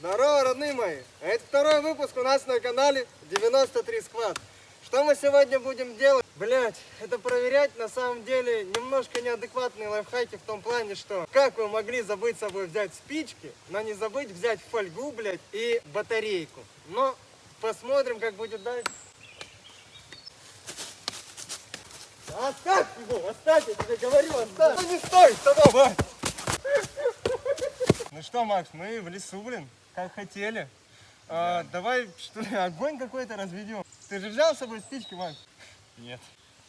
Здорово, родные мои! Это второй выпуск у нас на канале 93 Squad. Что мы сегодня будем делать? Блять, это проверять на самом деле немножко неадекватные лайфхаки в том плане, что как вы могли забыть с собой взять спички, но не забыть взять фольгу, блять, и батарейку. Но посмотрим, как будет дальше. Оставь его, оставь, я тебе говорю, оставь. Ну не стой, давай. Ну что, Макс, мы в лесу, блин, как хотели. Давай, что ли, огонь какой-то разведем. Ты же взял с собой спички, Макс? Нет.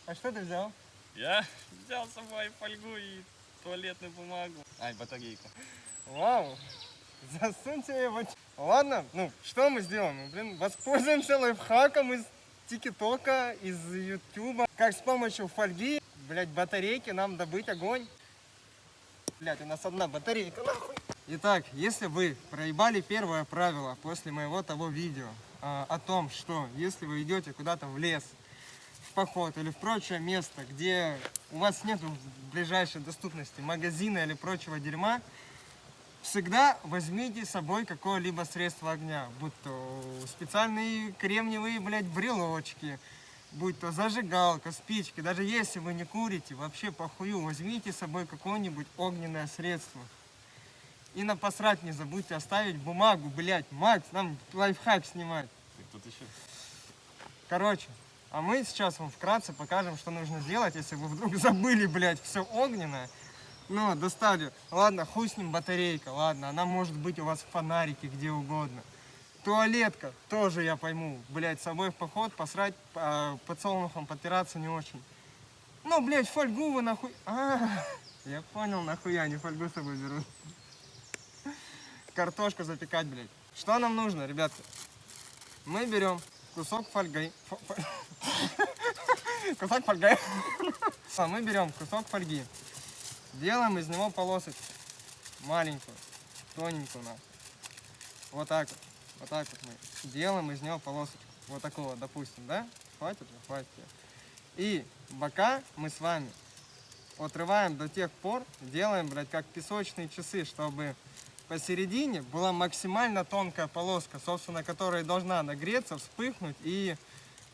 А что ты взял? Я взял с собой фольгу и туалетную бумагу. Ай, батарейку. Вау, засуньте его. Ладно, ну, что мы сделаем? Мы, блин, воспользуемся лайфхаком из ТикТока, из Ютуба. Как с помощью фольги, блядь, батарейки нам добыть огонь. Блядь, у нас одна батарейка, нахуй. Итак, если вы проебали первое правило после моего того видео о том, что если вы идете куда-то в лес, в поход или в прочее место, где у вас нет в ближайшей доступности магазина или прочего дерьма, всегда возьмите с собой какое-либо средство огня, будь то специальные кремниевые, блядь, брелочки, будь то зажигалка, спички. Даже если вы не курите, вообще похую, возьмите с собой какое-нибудь огненное средство. И на посрать не забудьте оставить бумагу, блядь. Макс, нам лайфхак снимать. Тут еще. Короче, а мы сейчас вам вкратце покажем, что нужно сделать, если вы вдруг забыли, блядь, все огненное. Ну, достали. Ладно, хуй с ним батарейка, ладно, она может быть у вас в фонарике, где угодно. Туалетка, тоже я пойму, блядь, с собой в поход посрать, подсолнухом подтираться не очень. Ну, блядь, фольгу вы нахуй... Я понял, нахуя они фольгу с собой берут. Картошку запекать, блядь. Что нам нужно, ребятки? Мы берем кусок фольги. Кусок фольги. Мы берем кусок фольги. Делаем из него полосочку. Маленькую, тоненькую. Вот так вот. Вот так вот мы делаем из него полосочку. Вот такого, допустим, да? Хватит же? Хватит. И бока мы с вами отрываем до тех пор, делаем, блядь, как песочные часы, чтобы посередине была максимально тонкая полоска, собственно, которая должна нагреться, вспыхнуть и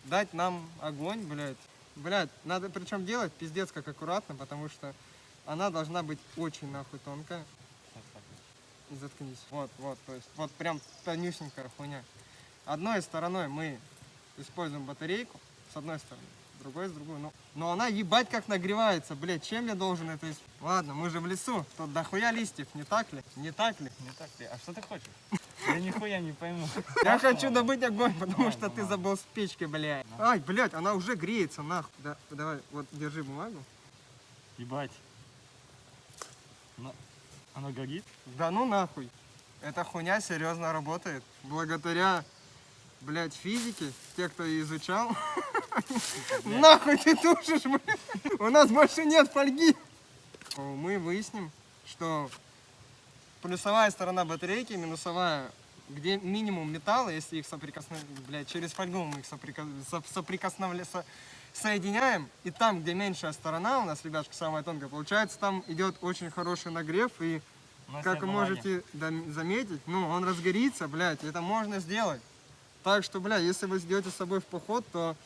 дать нам огонь, блядь. Блядь, надо причем делать пиздец как аккуратно, потому что она должна быть очень нахуй тонкая. И заткнись. Вот, то есть, вот прям тонюсенькая хуйня. Одной стороной мы используем батарейку, с одной стороны, другой с другой. Но она ебать как нагревается, блядь, чем я должен это использовать? Ладно, мы же в лесу, тут дохуя листьев, не так ли? Не так ли? Не так ли? А что ты хочешь? Я нихуя не пойму. Я хочу добыть огонь, потому что ты забыл спички, блядь. Ай, блядь, она уже греется, нахуй. Да, давай, вот, держи бумагу. Ебать. Она горит? Да ну нахуй. Эта хуйня серьезно работает. Благодаря, блядь, физике, те, кто ее изучал. Нахуй ты тушишь, блядь. У нас больше нет фольги. Мы выясним, что плюсовая сторона батарейки, минусовая, где минимум металла, если их блядь, через фольгу мы их соединяем, и там, где меньшая сторона у нас, ребятушка, самая тонкая, получается, там идет очень хороший нагрев, и, как вы можете заметить, ну, он разгорится, блядь, это можно сделать. Так что, блядь, если вы идете с собой в поход, то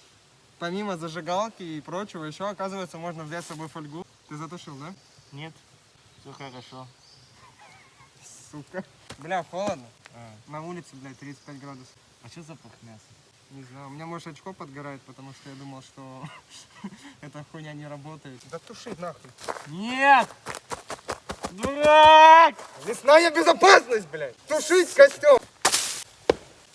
помимо зажигалки и прочего, еще, оказывается, можно взять с собой фольгу. Ты затушил, да? Нет, все хорошо. Сука. Бля, холодно. На улице, блядь, 35 градусов. А что запах мяса? Не знаю, у меня, может, очко подгорает, потому что я думал, что эта хуйня не работает. Да туши нахуй. Нет! Дурак! Лесная безопасность, блядь! Тушить костер!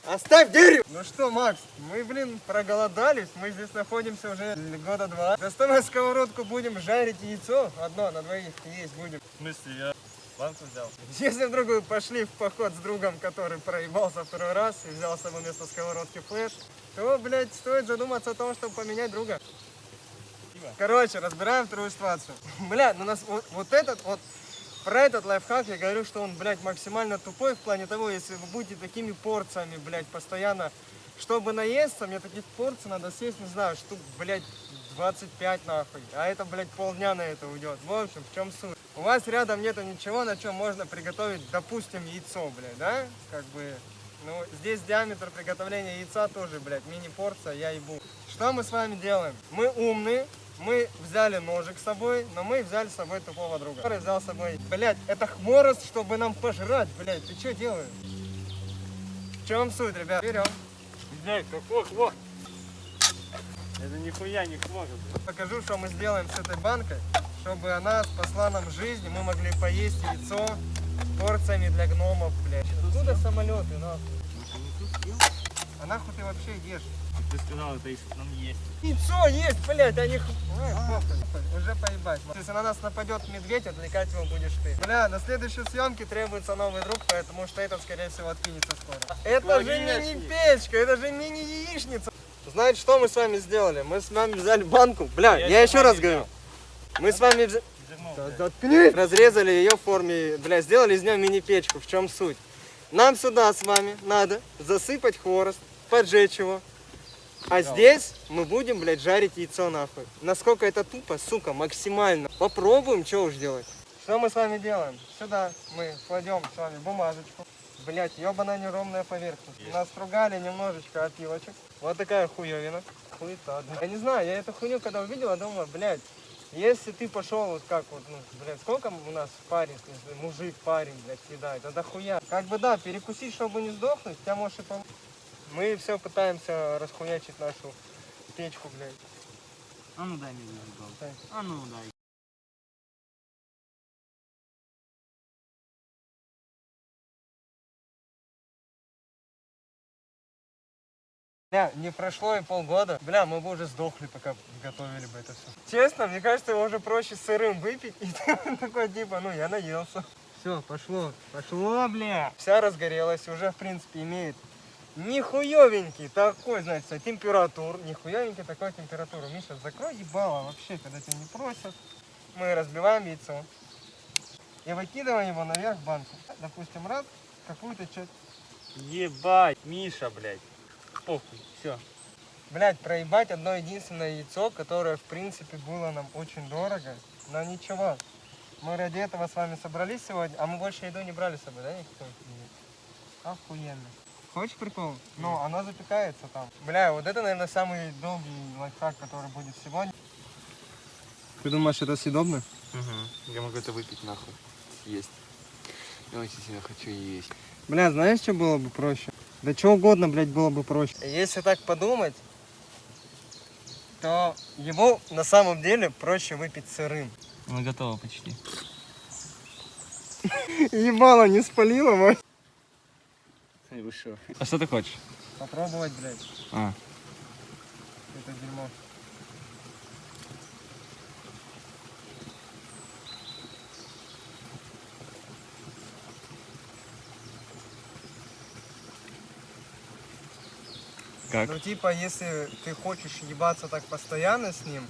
Оставь дерево! Ну что, Макс, мы, блин, проголодались. Мы здесь находимся уже года 2. Достанем сковородку, будем жарить яйцо. Одно на двоих есть будем. В смысле, я банку взял? Если вдруг вы пошли в поход с другом, который проебался второй раз и взял с собой вместо сковородки флеш, то, блядь, стоит задуматься о том, чтобы поменять друга. Короче, разбираем вторую ситуацию. Бля, ну нас вот этот вот, про этот лайфхак я говорю, что он, блядь, максимально тупой в плане того, если вы будете такими порциями, блядь, постоянно, чтобы наесться, мне таких порций надо съесть, не знаю, штук, блядь, 25 нахуй. А это, блядь, полдня на это уйдет. В общем, в чем суть? У вас рядом нету ничего, на чем можно приготовить, допустим, яйцо, блядь, да? Как бы, ну, здесь диаметр приготовления яйца тоже, блядь, мини-порция, я ебу. Что мы с вами делаем? Мы умные, мы взяли ножик с собой, но мы взяли с собой тупого друга. Который взял с собой, блядь, это хворост, чтобы нам пожрать, блядь, ты что делаешь? В чем суть, ребят? Берем. Блядь, какой хвост? Это нихуя не хвост. Покажу, что мы сделаем с этой банкой, чтобы она спасла нам жизнь, и мы могли поесть яйцо порциями для гномов, блядь. Откуда самолеты, нахуй? А нахуй ты вообще ешь? Ты сказал, это если нам есть. Яйцо есть, блядь, а них... Уже поебать. Если на нас нападет медведь, отвлекать его будешь ты. Бля, на следующей съемке требуется новый друг, потому что этот, скорее всего, откинется скоро. Это же мини-печка, это же мини-яичница. Знаете, что мы с вами сделали? Мы с вами взяли банку. Бля, я еще раз говорю. Мы с вами разрезали ее в форме, бля, сделали из нее мини-печку. В чем суть? Нам сюда с вами надо засыпать хворост, поджечь его. А здесь мы будем, блядь, жарить яйцо нахуй. Насколько это тупо, сука, максимально. Попробуем, что уж делать. Что мы с вами делаем? Сюда мы кладем с вами бумажечку. Блядь, ебаная неровная поверхность. Настругали немножечко опилочек. Вот такая хуевина. Хуета. Я не знаю, я эту хуйню когда увидел, я думаю, блядь, если ты пошел вот как вот, ну, блядь, сколько у нас парень, мужик, парень, блядь, съедает, это хуя. Как бы да, перекусить, чтобы не сдохнуть, тебя может и помочь. Мы все пытаемся расхуячить нашу печку, блядь. А ну дай мне зажигал. Дай. А ну дай. Бля, не прошло и полгода. Бля, мы бы уже сдохли, пока готовили бы это все. Честно, мне кажется, его уже проще сырым выпить. И ты такой, типа, ну я наелся. Все, пошло. Пошло, бля. Вся разгорелась, уже, в принципе, имеет нихуевенький такой, значит, температуру. Нихуевенький такой температуру. Миша, закрой ебало вообще, когда тебя не просят. Мы разбиваем яйцо. И выкидываем его наверх в банку. Допустим, раз, какую-то часть. Ебать, Миша, блядь. Похуй, все. Блять, проебать одно единственное яйцо, которое, в принципе, было нам очень дорого. Но ничего. Мы ради этого с вами собрались сегодня. А мы больше еду не брали с собой, да, никто? Охуенно. Хочешь прикол? Ну, оно запекается там. Бля, вот это, наверное, самый долгий лайфхак, который будет сегодня. Ты думаешь, это съедобно? Угу. Я могу это выпить нахуй. Есть. Я очень сильно хочу есть. Бля, знаешь, что было бы проще? Да что угодно, блядь, было бы проще. Если так подумать, то его на самом деле проще выпить сырым. Ну готово почти. Ебало не спалило, мать. Вы шо? А что ты хочешь? Попробовать, блядь, А. это дерьмо. Как? Ну, типа, если ты хочешь ебаться так постоянно с ним,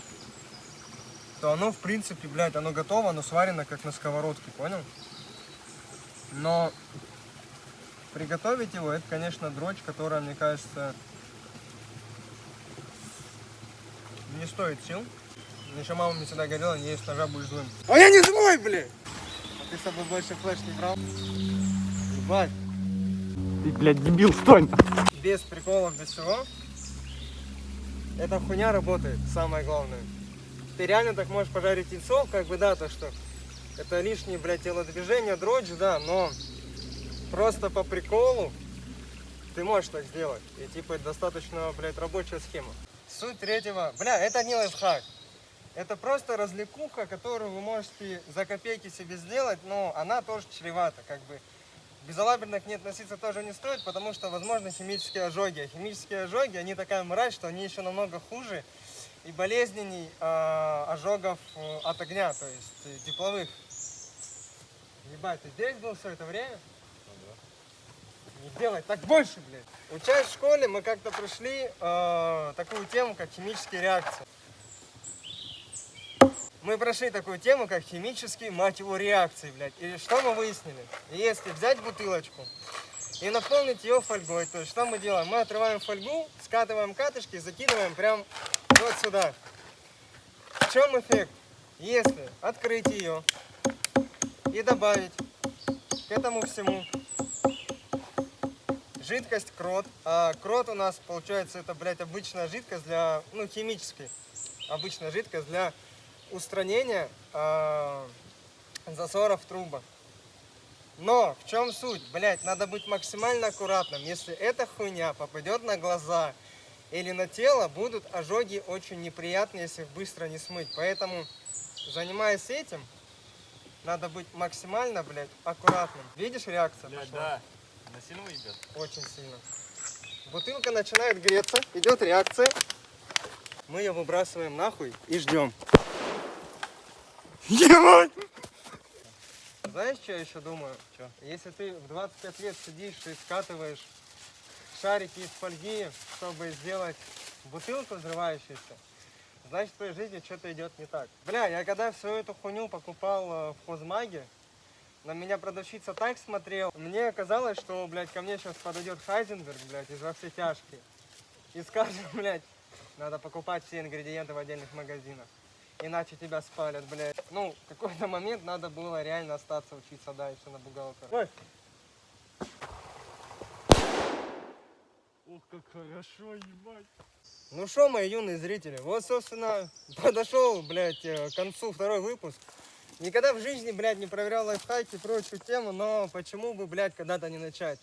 то оно, в принципе, блядь, оно готово, оно сварено как на сковородке, понял? Но приготовить его, это, конечно, дрочь, которая, мне кажется, не стоит сил. Еще мама мне всегда говорила, не есть ножа, будешь злым. А я не злой, блядь! А ты с собой больше флеш не брал? Ебать. Ты, блядь, дебил, стой! Без приколов, без всего. Эта хуйня работает, самое главное. Ты реально так можешь пожарить яйцо, как бы, да, то что это лишнее, блядь, телодвижение, дрочь, да, но просто по приколу ты можешь так сделать. И типа это достаточно, блядь, рабочая схема. Суть третьего, бля, это не лайфхак. Это просто развлекуха, которую вы можете за копейки себе сделать, но она тоже чревата, как бы. Безалаберно к ней относиться тоже не стоит, потому что, возможно, химические ожоги. А химические ожоги, они такая мразь, что они еще намного хуже и болезненней ожогов от огня, то есть тепловых. Ебать, ты здесь был все это время? Не делай так больше, блядь. Учась в школе, мы как-то прошли такую тему, как химические реакции. Мы прошли такую тему, как химические, мать его, реакции, блядь. И что мы выяснили? Если взять бутылочку и наполнить ее фольгой, то есть что мы делаем? Мы отрываем фольгу, скатываем катышки и закидываем прям вот сюда. В чем эффект? Если открыть ее, и добавить к этому всему жидкость крот. А крот у нас, получается, это, блядь, обычная жидкость для, ну, химической. Обычная жидкость для устранения засоров в трубах. Но в чем суть? Блядь, надо быть максимально аккуратным. Если эта хуйня попадет на глаза или на тело, будут ожоги очень неприятные, если их быстро не смыть. Поэтому, занимаясь этим, надо быть максимально, блядь, аккуратным. Видишь, реакция Блядь, пошла? да. На сильно идет. Очень сильно. Бутылка начинает греться, идет реакция. Мы ее выбрасываем нахуй и ждем. Ебать! Знаешь, что я еще думаю? Чё? Если ты в 25 лет сидишь и скатываешь шарики из фольги, чтобы сделать бутылку взрывающуюся, значит, в твоей жизни что-то идет не так. Бля, я когда всю эту хуйню покупал в хозмаге, на меня продавщица так смотрела. Мне казалось, что, блядь, ко мне сейчас подойдет Хайзенберг, блядь, из «Во все тяжкие. И скажет, блядь, надо покупать все ингредиенты в отдельных магазинах. Иначе тебя спалят, блядь. Ну, в какой-то момент надо было реально остаться учиться дальше на бухгалтера. Ой. Ух, как хорошо, ебать. Ну что, мои юные зрители, вот, собственно, подошел, блядь, к концу второй выпуск. Никогда в жизни, блядь, не проверял лайфхаки и прочую тему, но почему бы, блядь, когда-то не начать?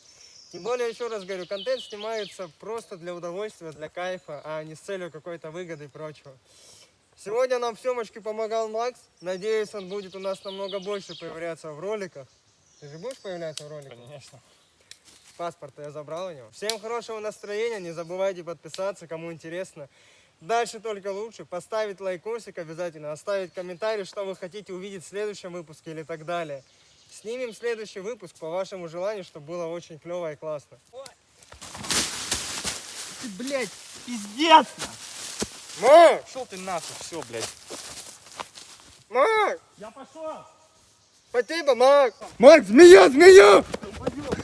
Тем более, еще раз говорю, контент снимается просто для удовольствия, для кайфа, а не с целью какой-то выгоды и прочего. Сегодня нам в съемочке помогал Макс. Надеюсь, он будет у нас намного больше появляться в роликах. Ты же будешь появляться в роликах? Конечно. Паспорт я забрал у него. Всем хорошего настроения, не забывайте подписаться, кому интересно. Дальше только лучше. Поставить лайкосик обязательно, оставить комментарий, что вы хотите увидеть в следующем выпуске или так далее. Снимем следующий выпуск по вашему желанию, чтобы было очень клево и классно. Ты, блядь, пиздец! Макс! Шел ты нахуй, все, блядь. Макс! Я пошел! Спасибо, Макс! Макс, змея, змея! Пойдем.